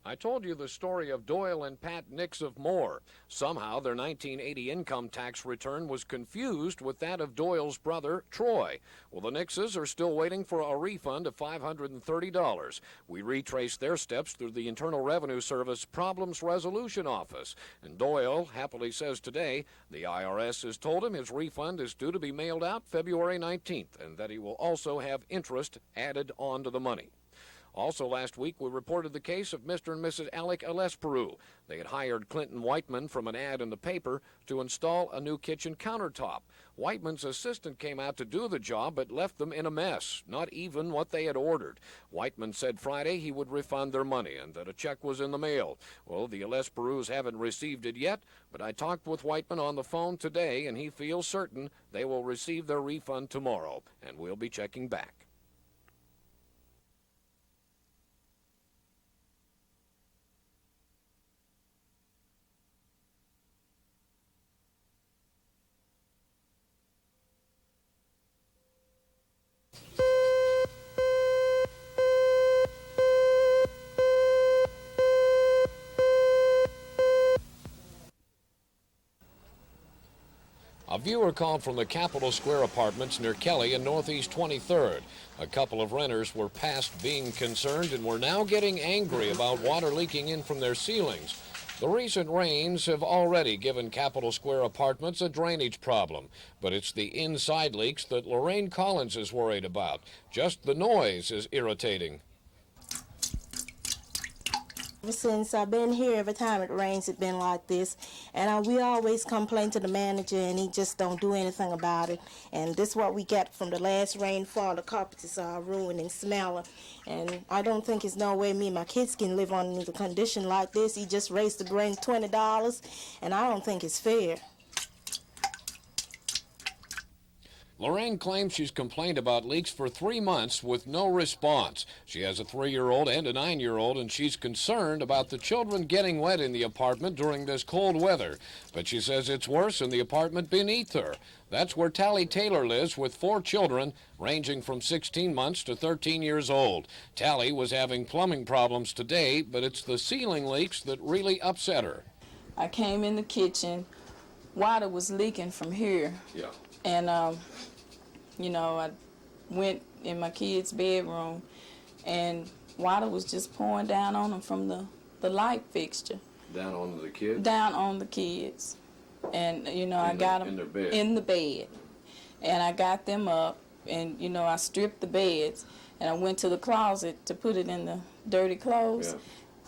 I told you the story of Doyle and Pat Nix of Moore. Somehow their 1980 income tax return was confused with that of Doyle's brother, Troy. Well, the Nixes are still waiting for a refund of $530. We retraced their steps through the Internal Revenue Service Problems Resolution Office. And Doyle happily says today the IRS has told him his refund is due to be mailed out February 19th and that he will also have interest added on to the money. Also last week, we reported the case of Mr. and Mrs. Alec Alesperu. They had hired Clinton Whiteman from an ad in the paper to install a new kitchen countertop. Whiteman's assistant came out to do the job, but left them in a mess, not even what they had ordered. Whiteman said Friday he would refund their money and that a check was in the mail. Well, the Alesperus haven't received it yet, but I talked with Whiteman on the phone today, and he feels certain they will receive their refund tomorrow, and we'll be checking back. A viewer called from the Capitol Square apartments near Kelly and Northeast 23rd. A couple of renters were past being concerned and were now getting angry about water leaking in from their ceilings. The recent rains have already given Capitol Square apartments a drainage problem, but it's the inside leaks that Lorraine Collins is worried about. Just the noise is irritating. Ever since I've been here, every time it rains, it's been like this. And we always complain to the manager, and he just don't do anything about it. And this is what we get from the last rainfall. The carpets is all ruined and smelling. And I don't think there's no way me and my kids can live under the condition like this. He just raised the rent $20, and I don't think it's fair. Lorraine claims she's complained about leaks for 3 months with no response. She has a 3-year-old and a 9-year-old, and she's concerned about the children getting wet in the apartment during this cold weather. But she says it's worse in the apartment beneath her. That's where Tally Taylor lives with 4 children, ranging from 16 months to 13 years old. Tally was having plumbing problems today, but it's the ceiling leaks that really upset her. I came in the kitchen, water was leaking from here. Yeah. And, you know, I went in my kids' bedroom, and water was just pouring down on them from the light fixture. Down on the kids? Down on the kids. And, you know, I got them in the bed. And I got them up, and, you know, I stripped the beds, and I went to the closet to put it in the dirty clothes.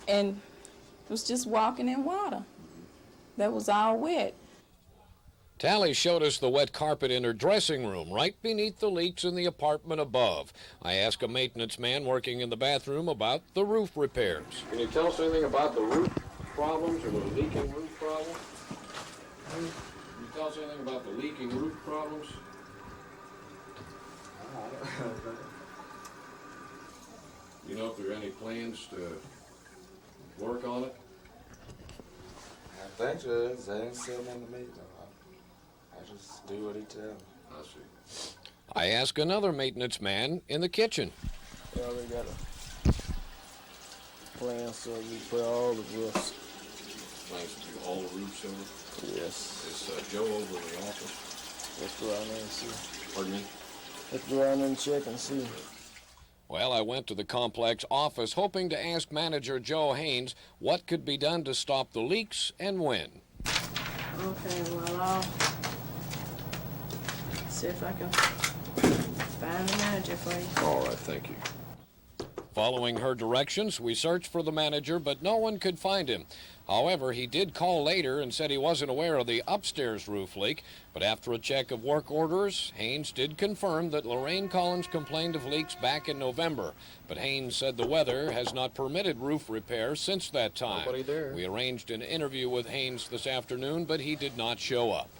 Yeah. And it was just walking in water. That was all wet. Tally showed us the wet carpet in her dressing room, right beneath the leaks in the apartment above. I asked a maintenance man working in the bathroom about the roof repairs. Can you tell us anything about the roof problems or the leaking roof problems? Can you tell us anything about the leaking roof problems? You know if there are any plans to work on it? I think so. They ain't said nothing to me, though. I just do what he tells me. I see. I ask another maintenance man in the kitchen. We already got a plan, so we put all the roofs. Plans to do all the roofs over? Yes. Is Joe over in the office? Let's go out there and see. Pardon me? Let's go out there and check and see. Well, I went to the complex office hoping to ask manager Joe Haynes what could be done to stop the leaks and when. Okay, well, I'll see if I can find the manager for you. All right, thank you. Following her directions, we searched for the manager, but no one could find him. However, he did call later and said he wasn't aware of the upstairs roof leak, but after a check of work orders, Haynes did confirm that Lorraine Collins complained of leaks back in November. But Haynes said the weather has not permitted roof repair since that time. Nobody there. We arranged an interview with Haynes this afternoon, but he did not show up.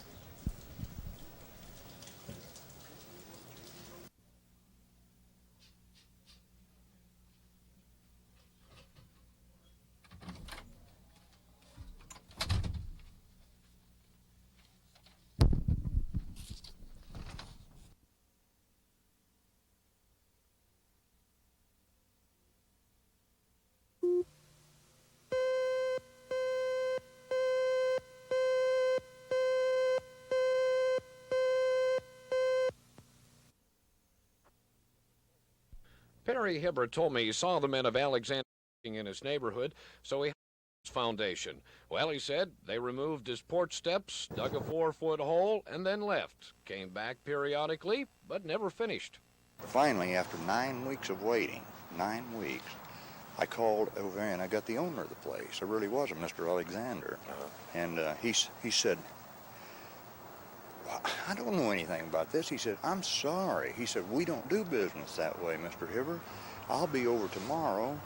Perry Hibbert told me he saw the men of Alexander in his neighborhood, so he his foundation. Well, he said they removed his porch steps, dug a 4-foot hole, and then left. Came back periodically, but never finished. Finally, after 9 weeks of waiting, 9 weeks, I called over and I got the owner of the place. It really was a Mr. Alexander. And he said, well, I don't know anything about this. He said, I'm sorry. He said, we don't do business that way, Mr. Hibbert. I'll be over tomorrow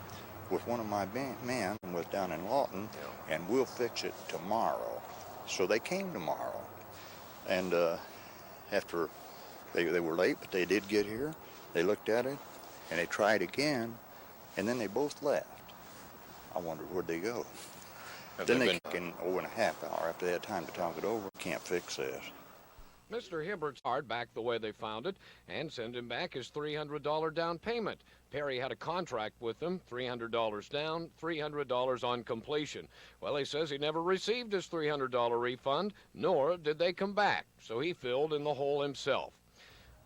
with one of my men was down in Lawton, and we'll fix it tomorrow. So they came tomorrow. And after they were late, but they did get here, they looked at it, and they tried again, and then they both left. I wondered where'd they go. Then they came in a half hour after they had time to talk it over. Can't fix this. Mr. Hibbert's hard back the way they found it and send him back his $300 down payment. Perry had a contract with them, $300 down, $300 on completion. Well, he says he never received his $300 refund, nor did they come back, so he filled in the hole himself.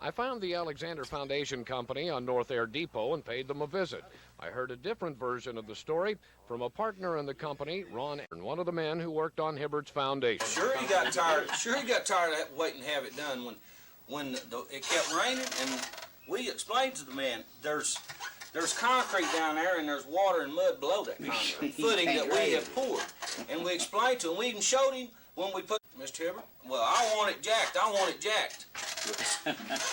I found the Alexander Foundation Company on North Air Depot and paid them a visit. I heard a different version of the story from a partner in the company, Ron, one of the men who worked on Hibbert's foundation. Sure he got tired of waiting to have it done when it kept raining, and we explained to the man there's concrete down there and there's water and mud below that concrete footing that we have poured. And we explained to him, we even showed him when we put, Mr. Hibbert, well, I want it jacked.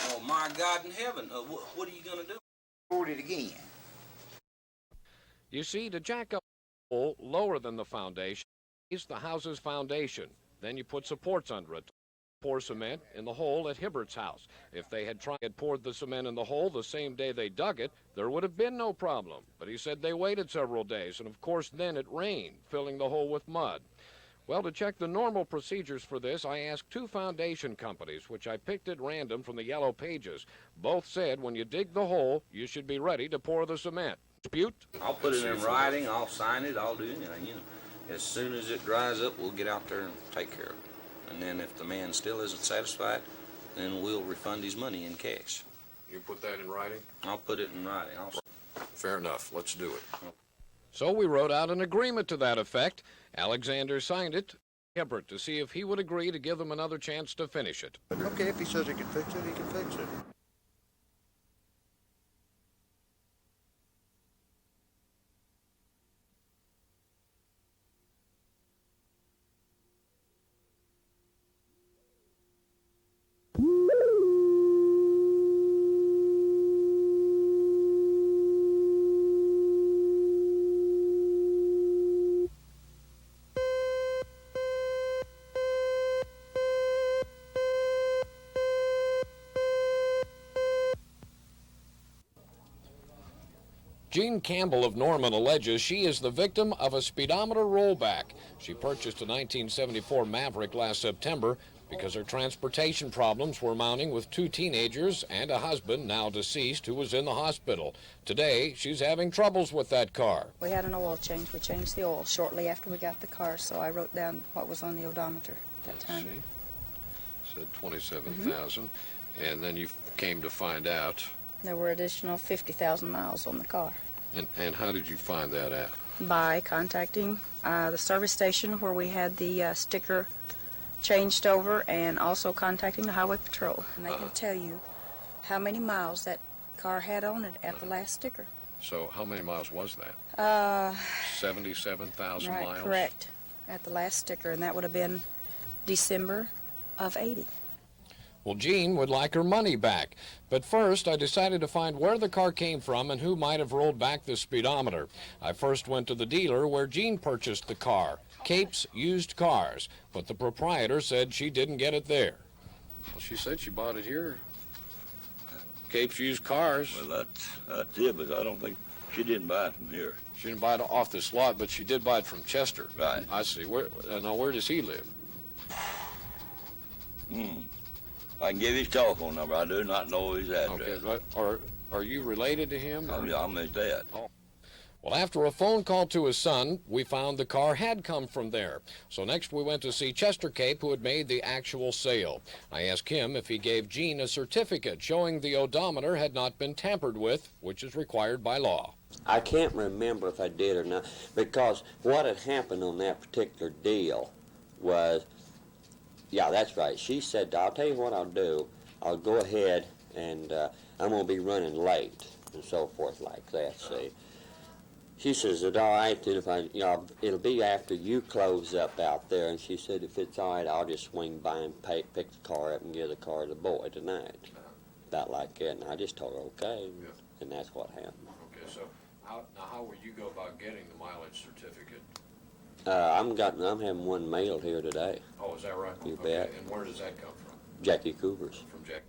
Oh, my God in heaven, what are you going to do? Poured it again. You see, to jack up a hole lower than the foundation is the house's foundation. Then you put supports under it. Pour cement in the hole at Hibbert's house. If they had poured the cement in the hole the same day they dug it, there would have been no problem. But he said they waited several days, and of course then it rained, filling the hole with mud. Well, to check the normal procedures for this, I asked 2 foundation companies, which I picked at random from the yellow pages. Both said when you dig the hole, you should be ready to pour the cement. Dispute? I'll put it in writing, I'll sign it, I'll do anything, As soon as it dries up, we'll get out there and take care of it. And then if the man still isn't satisfied, then we'll refund his money in cash. You put that in writing? I'll put it in writing. Fair enough. Let's do it. So we wrote out an agreement to that effect. Alexander signed it, Hibbert, to see if he would agree to give them another chance to finish it. Okay, if he says he can fix it, he can fix it. Jean Campbell of Norman alleges she is the victim of a speedometer rollback. She purchased a 1974 Maverick last September because her transportation problems were mounting with 2 teenagers and a husband, now deceased, who was in the hospital. Today, she's having troubles with that car. We had an oil change. We changed the oil shortly after we got the car, so I wrote down what was on the odometer at that time. Said 27,000, and then you came to find out. There were additional 50,000 miles on the car. And how did you find that out? By contacting the service station where we had the sticker changed over, and also contacting the Highway Patrol. And they can tell you how many miles that car had on it at the last sticker. So how many miles was that? 77,000 right, miles? Correct, at the last sticker, and that would have been December of '80. Well, Jean would like her money back. But first, I decided to find where the car came from and who might have rolled back the speedometer. I first went to the dealer where Jean purchased the car, Cape's Used Cars, but the proprietor said she didn't get it there. Well, she said she bought it here. Cape's Used Cars. Well, that's it, but I don't think she didn't buy it from here. She didn't buy it off this lot, but she did buy it from Chester. Right. I see. Now, where does he live? I can give his telephone number. I do not know his address. Okay, are you related to him? I'm his dad. Oh. Well, after a phone call to his son, we found the car had come from there. So next we went to see Chester Cape, who had made the actual sale. I asked him if he gave Gene a certificate showing the odometer had not been tampered with, which is required by law. I can't remember if I did or not, because what had happened on that particular deal was, yeah, that's right. She said, I'll tell you what I'll do. I'll go ahead and I'm going to be running late and so forth like that, see. She says, is it all right then if I, it'll be after you close up out there. And she said, if it's all right, I'll just swing by and pick the car up and give the car to the boy tonight. About like that. And I just told her, okay. Yeah. And that's what happened. Okay, so how will you go about getting the mileage certificate? I'm having one mailed here today. Oh, is that right? You okay. bet. And where does that come from? Jackie Cooper's. From Jackie.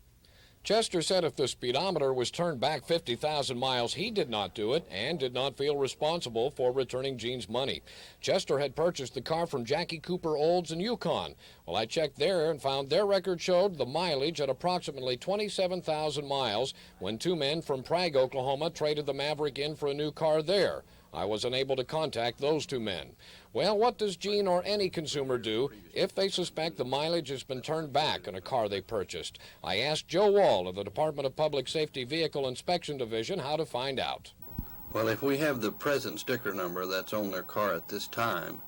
Chester said if the speedometer was turned back 50,000 miles, he did not do it and did not feel responsible for returning Gene's money. Chester had purchased the car from Jackie Cooper Olds in Yukon. Well, I checked there and found their record showed the mileage at approximately 27,000 miles when two men from Prague, Oklahoma traded the Maverick in for a new car there. I was unable to contact those two men. Well, what does Gene or any consumer do if they suspect the mileage has been turned back in a car they purchased? I asked Joe Wall of the Department of Public Safety Vehicle Inspection Division how to find out. Well, if we have the present sticker number that's on their car at this time,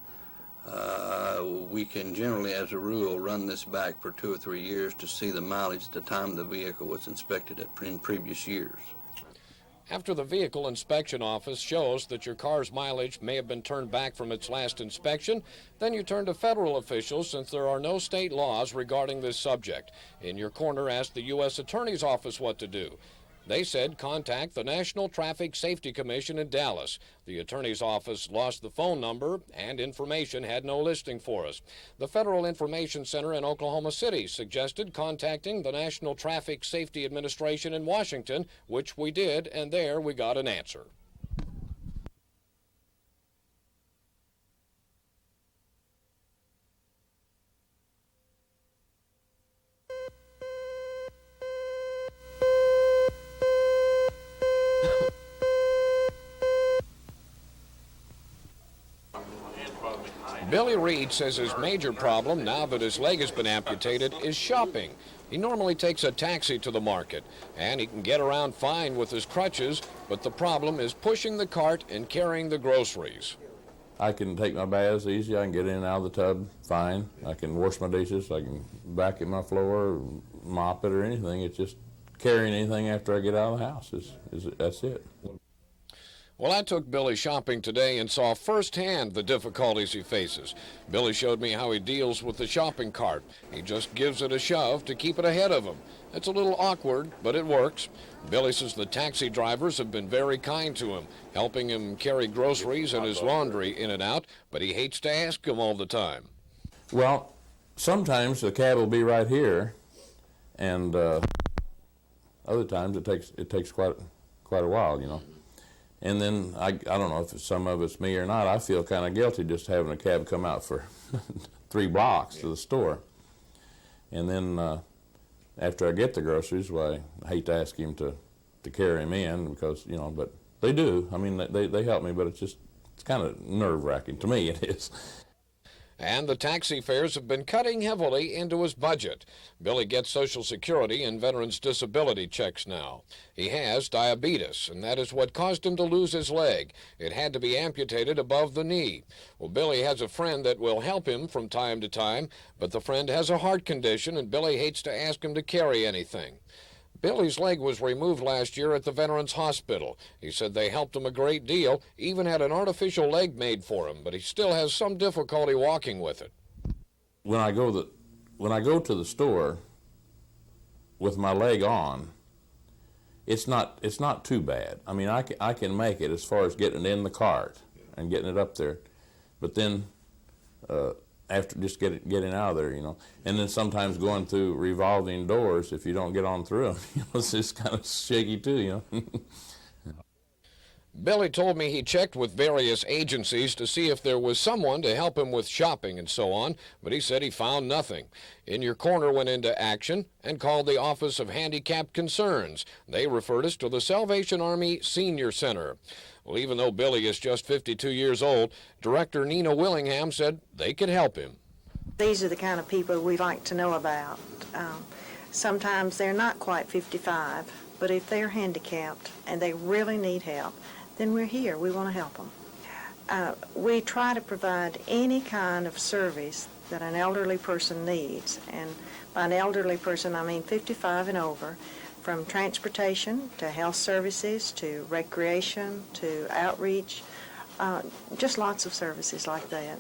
we can generally, as a rule, run this back for 2 or 3 years to see the mileage at the time the vehicle was inspected in previous years. After the vehicle inspection office shows that your car's mileage may have been turned back from its last inspection, then you turn to federal officials since there are no state laws regarding this subject. In your corner, ask the U.S. Attorney's Office what to do. They said contact the National Traffic Safety Commission in Dallas. The attorney's office lost the phone number and information had no listing for us. The Federal Information Center in Oklahoma City suggested contacting the National Traffic Safety Administration in Washington, which we did, and there we got an answer. Billy Reed says his major problem, now that his leg has been amputated, is shopping. He normally takes a taxi to the market, and he can get around fine with his crutches, but the problem is pushing the cart and carrying the groceries. I can take my baths easy. I can get in and out of the tub fine. I can wash my dishes. I can vacuum my floor, mop it, or anything. It's just carrying anything after I get out of the house. That's it. Well, I took Billy shopping today and saw firsthand the difficulties he faces. Billy showed me how he deals with the shopping cart. He just gives it a shove to keep it ahead of him. It's a little awkward, but it works. Billy says the taxi drivers have been very kind to him, helping him carry groceries and his laundry in and out, but he hates to ask them all the time. Well, sometimes the cab will be right here, and other times it takes quite a while, you know. And then, I don't know if some of it's me or not, I feel kind of guilty just having a cab come out for 3 blocks to the store. And then after I get the groceries, well, I hate to ask him to carry them in because, you know, but they do. I mean, they help me, but it's kind of nerve-wracking. To me, it is. And the taxi fares have been cutting heavily into his budget. Billy gets Social Security and Veterans Disability checks now. He has diabetes, and that is what caused him to lose his leg. It had to be amputated above the knee. Well, Billy has a friend that will help him from time to time, but the friend has a heart condition, and Billy hates to ask him to carry anything. Billy's leg was removed last year at the Veterans Hospital. He said they helped him a great deal, even had an artificial leg made for him, but he still has some difficulty walking with it. When I go to the store with my leg on, it's not too bad. I mean, I can make it as far as getting it in the cart and getting it up there, but then after just getting out of there, you know. And then sometimes going through revolving doors, if you don't get on through them, you know, it's just kind of shaky too, you know. Billy told me he checked with various agencies to see if there was someone to help him with shopping and so on, but he said he found nothing. In Your Corner went into action and called the Office of Handicapped Concerns. They referred us to the Salvation Army Senior Center. Well, even though Billy is just 52 years old, Director Nina Willingham said they could help him. These are the kind of people we like to know about. Sometimes they're not quite 55, but if they're handicapped and they really need help, then we're here. We want to help them. We try to provide any kind of service that an elderly person needs, and by an elderly person I mean 55 and over, from transportation to health services to recreation to outreach, just lots of services like that.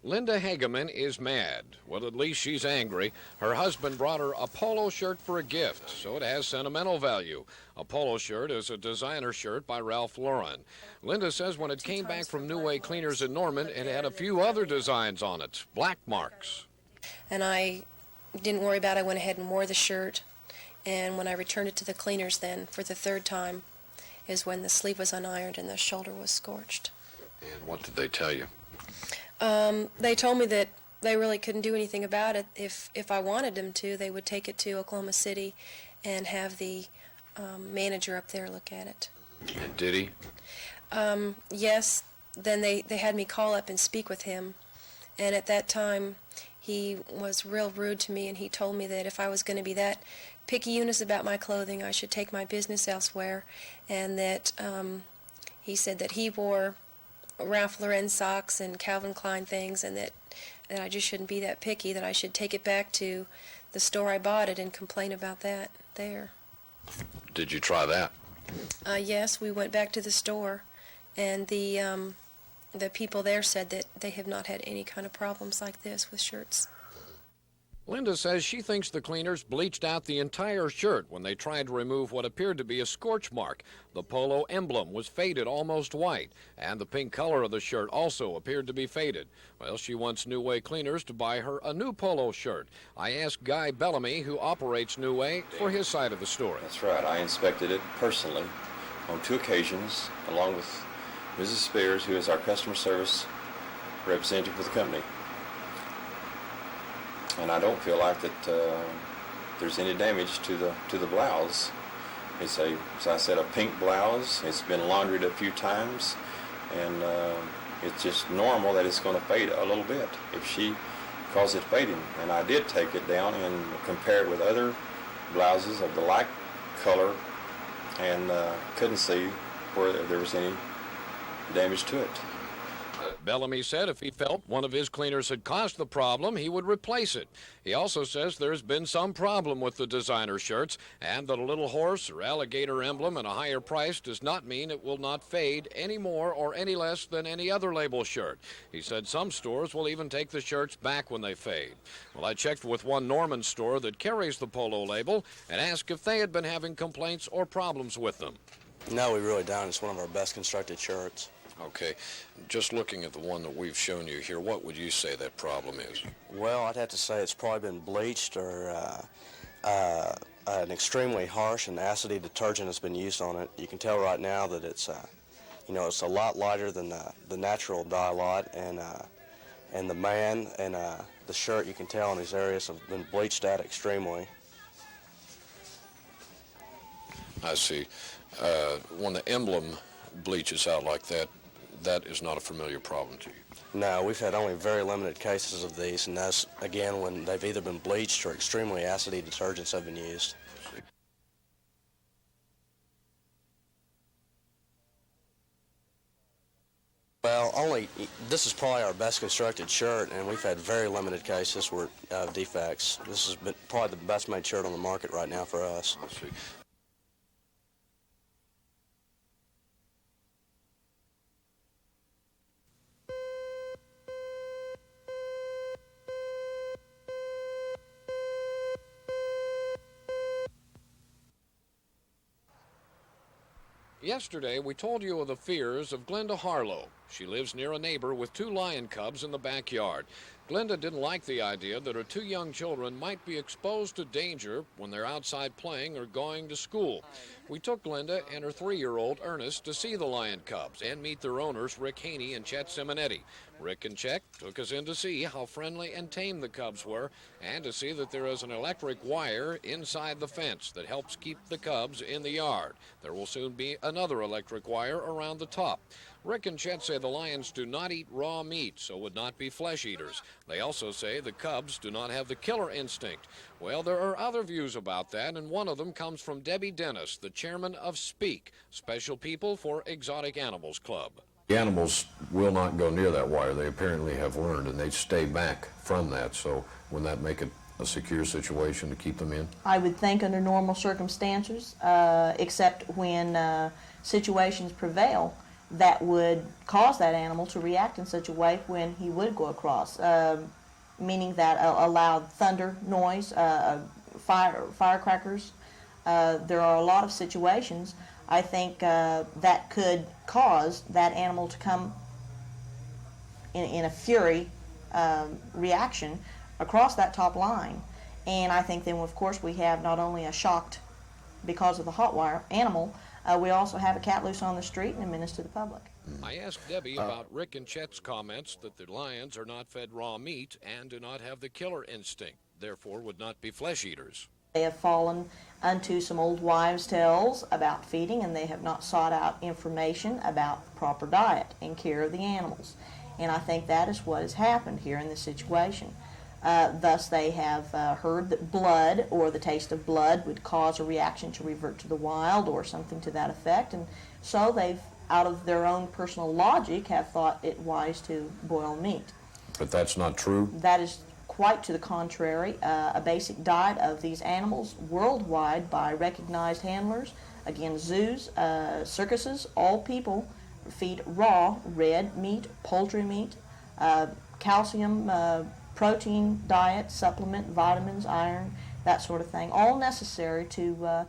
Linda Hageman is mad. Well, at least she's angry. Her husband brought her a polo shirt for a gift, so it has sentimental value. A polo shirt is a designer shirt by Ralph Lauren. Linda says when it came back from New Way Cleaners in Norman, it had a few other designs on it, black marks. And I didn't worry about it. I went ahead and wore the shirt. And when I returned it to the cleaners then, for the third time, is when the sleeve was unironed and the shoulder was scorched. And what did they tell you? They told me that they really couldn't do anything about it. If I wanted them to, they would take it to Oklahoma City and have the manager up there look at it. And did he? Yes. Then they had me call up and speak with him. And at that time, he was real rude to me, and he told me that if I was going to be that picky-unus about my clothing, I should take my business elsewhere, and that he said that he wore Ralph Lauren socks and Calvin Klein things, and that I just shouldn't be that picky, that I should take it back to the store I bought it and complain about that there. Did you try that? Yes, we went back to the store, and the people there said that they have not had any kind of problems like this with shirts. Linda says she thinks the cleaners bleached out the entire shirt when they tried to remove what appeared to be a scorch mark. The Polo emblem was faded almost white, and the pink color of the shirt also appeared to be faded. Well, she wants New Way Cleaners to buy her a new Polo shirt. I asked Guy Bellamy, who operates New Way, for his side of the story. That's right. I inspected it personally on 2 occasions, along with Mrs. Spears, who is our customer service representative for the company. And I don't feel like that there's any damage to the blouse. It's as I said, a pink blouse. It's been laundried a few times, and it's just normal that it's going to fade a little bit if she calls it fading. And I did take it down and compare it with other blouses of the like color, and couldn't see where there was any damage to it. Bellamy said if he felt one of his cleaners had caused the problem, he would replace it. He also says there's been some problem with the designer shirts, and that a little horse or alligator emblem and a higher price does not mean it will not fade any more or any less than any other label shirt. He said some stores will even take the shirts back when they fade. Well, I checked with one Norman store that carries the Polo label and asked if they had been having complaints or problems with them. No, we really don't. It's one of our best constructed shirts. Okay, just looking at the one that we've shown you here, what would you say that problem is? Well, I'd have to say it's probably been bleached, or an extremely harsh and acidy detergent has been used on it. You can tell right now that it's, it's a lot lighter than the natural dye lot, and the man and the shirt, you can tell in these areas have been bleached out extremely. I see. When the emblem bleaches out like that, that is not a familiar problem to you? No, we've had only very limited cases of these, and that's, again, when they've either been bleached or extremely acidy detergents have been used. Well, this is probably our best constructed shirt, and we've had very limited cases where defects. This has been probably the best made shirt on the market right now for us. I see. Yesterday, we told you of the fears of Glenda Harlow. She lives near a neighbor with 2 lion cubs in the backyard. Glenda didn't like the idea that her 2 young children might be exposed to danger when they're outside playing or going to school. We took Glenda and her 3-year-old Ernest to see the lion cubs and meet their owners, Rick Haney and Chet Simonetti. Rick and Chet took us in to see how friendly and tame the cubs were and to see that there is an electric wire inside the fence that helps keep the cubs in the yard. There will soon be another electric wire around the top. Rick and Chet say the lions do not eat raw meat, so would not be flesh eaters. They also say the cubs do not have the killer instinct. Well, there are other views about that, and one of them comes from Debbie Dennis, the chairman of SPEAK, Special People for Exotic Animals Club. The animals will not go near that wire. They apparently have learned, and they stay back from that. So wouldn't that make it a secure situation to keep them in? I would think under normal circumstances, except when situations prevail that would cause that animal to react in such a way when he would go across, meaning that a loud thunder noise, firecrackers. There are a lot of situations, I think, that could cause that animal to come in a fury reaction across that top line. And I think then, of course, we have not only a shocked, because of the hot wire, animal, we also have a cat loose on the street and a menace to the public. I asked Debbie about Rick and Chet's comments that the lions are not fed raw meat and do not have the killer instinct, therefore would not be flesh eaters. They have fallen unto some old wives' tales about feeding, and they have not sought out information about the proper diet and care of the animals. And I think that is what has happened here in this situation. Thus, they have heard that blood or the taste of blood would cause a reaction to revert to the wild or something to that effect. And so they've, out of their own personal logic, have thought it wise to boil meat. But that's not true? That is quite to the contrary. A basic diet of these animals worldwide by recognized handlers, again, zoos, circuses, all people feed raw red meat, poultry meat, calcium, protein diet, supplement, vitamins, iron, that sort of thing, all necessary to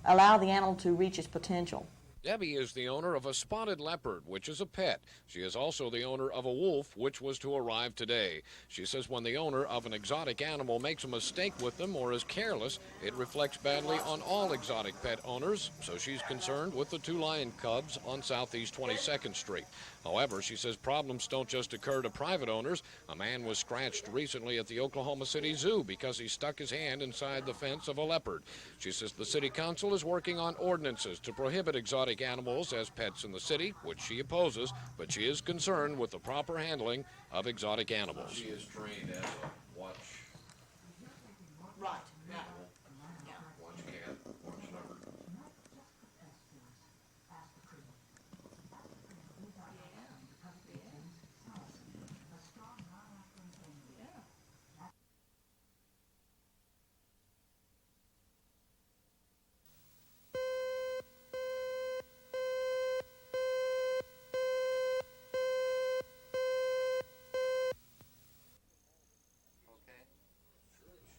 allow the animal to reach its potential. Debbie is the owner of a spotted leopard, which is a pet. She is also the owner of a wolf, which was to arrive today. She says when the owner of an exotic animal makes a mistake with them or is careless, it reflects badly on all exotic pet owners, so she's concerned with the 2 lion cubs on Southeast 22nd Street. However, she says problems don't just occur to private owners. A man was scratched recently at the Oklahoma City Zoo because he stuck his hand inside the fence of a leopard. She says the city council is working on ordinances to prohibit exotic animals as pets in the city, which she opposes, but she is concerned with the proper handling of exotic animals. She is trained as a watch. Right. Watch cat, watch dog.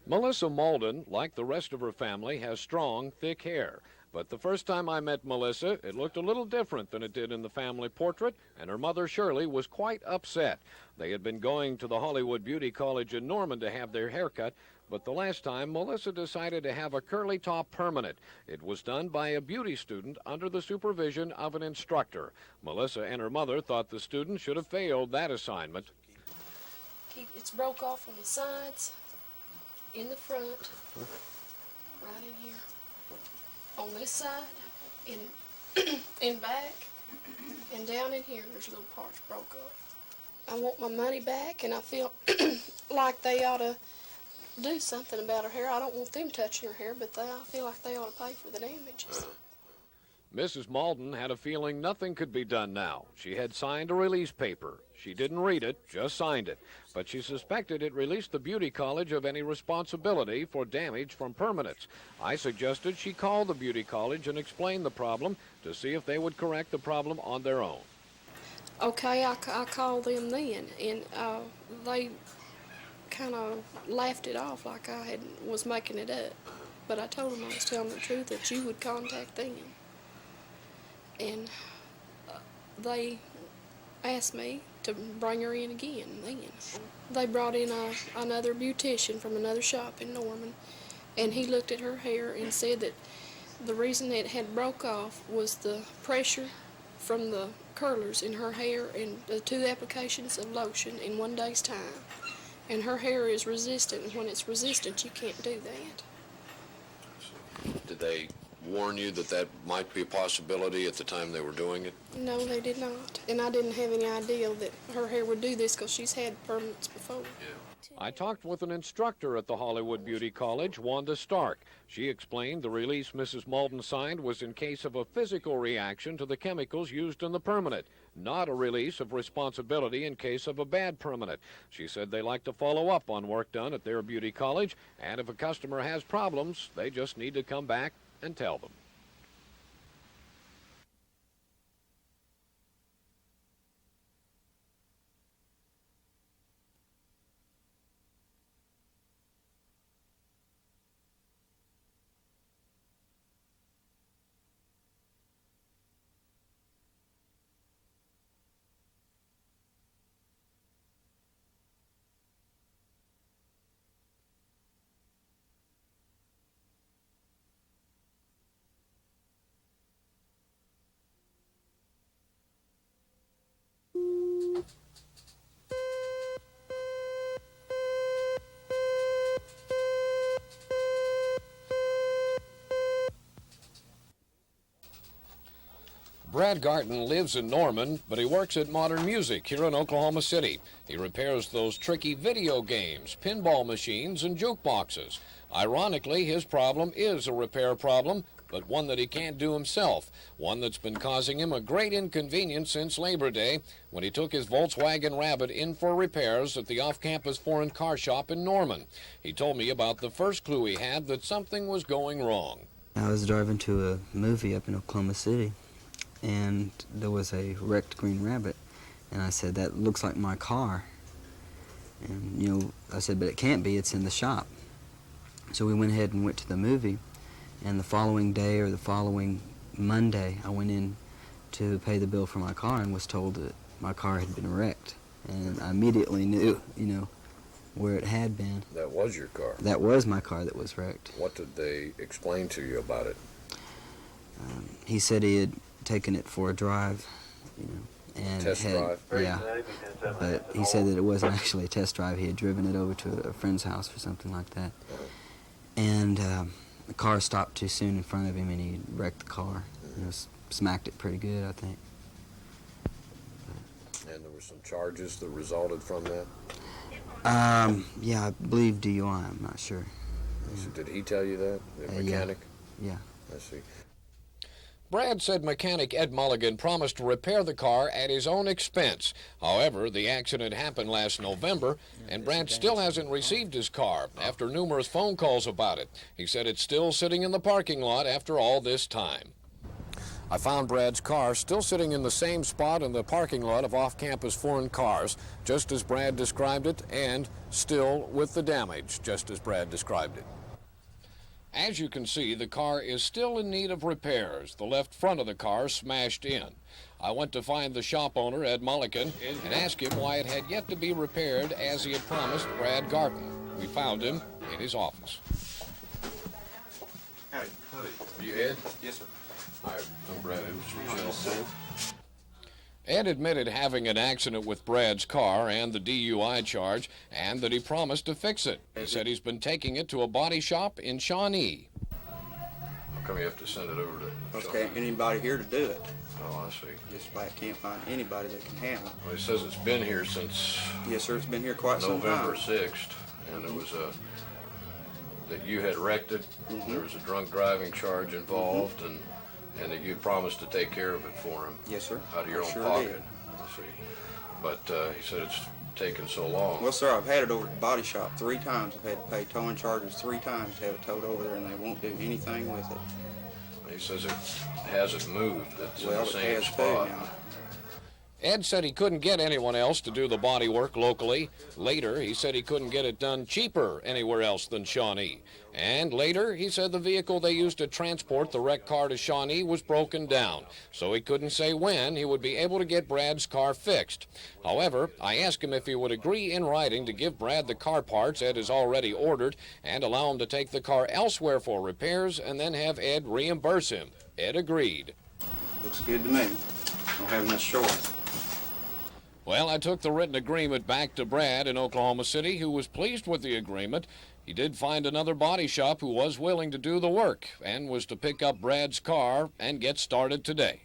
Melissa Malden, like the rest of her family, has strong, thick hair. But the first time I met Melissa, it looked a little different than it did in the family portrait, and her mother, Shirley, was quite upset. They had been going to the Hollywood Beauty College in Norman to have their hair cut, but the last time, Melissa decided to have a curly top permanent. It was done by a beauty student under the supervision of an instructor. Melissa and her mother thought the student should have failed that assignment. It's broke off on the sides, in the front, right in here, on this side, in back, and down in here there's little parts broke off. I want my money back, and I feel like they ought to do something about her hair. I don't want them touching her hair, but I feel like they ought to pay for the damages. Mrs. Malden had a feeling nothing could be done now. She had signed a release paper. She didn't read it, just signed it. But she suspected it released the beauty college of any responsibility for damage from permanents. I suggested she call the beauty college and explain the problem to see if they would correct the problem on their own. Okay, I called them then, and they kind of laughed it off like I was making it up. But I told them I was telling the truth, that you would contact them. And they asked me to bring her in again then. They brought in another beautician from another shop in Norman, and he looked at her hair and said that the reason it had broke off was the pressure from the curlers in her hair and the 2 applications of lotion in 1 day's time. And her hair is resistant, and when it's resistant, you can't do that. Did they warn you that that might be a possibility at the time they were doing it? No, they did not. And I didn't have any idea that her hair would do this because she's had permanents before. I talked with an instructor at the Hollywood Beauty College, Wanda Stark. She explained the release Mrs. Malden signed was in case of a physical reaction to the chemicals used in the permanent, not a release of responsibility in case of a bad permanent. She said they like to follow up on work done at their beauty college, and if a customer has problems, they just need to come back and tell them. Brad Garton lives in Norman, but he works at Modern Music here in Oklahoma City. He repairs those tricky video games, pinball machines, and jukeboxes. Ironically, his problem is a repair problem, but one that he can't do himself, one that's been causing him a great inconvenience since Labor Day when he took his Volkswagen Rabbit in for repairs at the off-campus foreign car shop in Norman. He told me about the first clue he had that something was going wrong. I was driving to a movie up in Oklahoma City, and there was a wrecked green Rabbit, and I said, that looks like my car. And, you know, I said, but it can't be, it's in the shop. So we went ahead and went to the movie, and the following day or the following Monday, I went in to pay the bill for my car and was told that my car had been wrecked. And I immediately knew, you know, where it had been. That was your car? That was my car that was wrecked. What did they explain to you about it? He said he had taken it for a drive, you know, and test drive? Yeah, but he said that it wasn't actually a test drive. He had driven it over to a friend's house or something like that, and the car stopped too soon in front of him, and he wrecked the car. You know, smacked it pretty good, I think. And there were some charges that resulted from that? Yeah, I believe DUI. I'm not sure. So did he tell you that, the mechanic? Yeah. I see. Brad said mechanic Ed Mulligan promised to repair the car at his own expense. However, the accident happened last November, and Brad still hasn't received his car after numerous phone calls about it. He said it's still sitting in the parking lot after all this time. I found Brad's car still sitting in the same spot in the parking lot of off-campus foreign cars, just as Brad described it, and still with the damage, just as Brad described it. As you can see, the car is still in need of repairs, the left front of the car smashed in. I went to find the shop owner, Ed Mulligan, and asked him why it had yet to be repaired as he had promised Brad Garton. We found him in his office. Howdy. You Ed? Yes, sir. Hi, I'm Brad Evans. Ed admitted having an accident with Brad's car and the DUI charge, and that he promised to fix it. He said he's been taking it to a body shop in Shawnee. How come you have to send it over to Okay, Shawnee? anybody here to do it. Oh, I see. Just like can't find anybody that can handle it. Well, it says it's been here since Yes, sir, it's been here quite some time. November 6th, and there was that you had wrecked it. There was a drunk driving charge involved, and that you promised to take care of it for him. Yes, sir. Out of your own Sure pocket. did. I see. But he said it's taken so long. Well, sir, I've had it over at the body shop 3 times. I've had to pay towing charges 3 times to have it towed over there, and they won't do anything with it. He says it hasn't moved. It's in the Well, same it has spot. too now. Ed said he couldn't get anyone else to do the body work locally. Later, he said he couldn't get it done cheaper anywhere else than Shawnee. And later, he said the vehicle they used to transport the wrecked car to Shawnee was broken down, so he couldn't say when he would be able to get Brad's car fixed. However, I asked him if he would agree in writing to give Brad the car parts Ed has already ordered and allow him to take the car elsewhere for repairs and then have Ed reimburse him. Ed agreed. Looks good to me. Don't have much choice. Well, I took the written agreement back to Brad in Oklahoma City, who was pleased with the agreement. He did find another body shop who was willing to do the work and was to pick up Brad's car and get started today.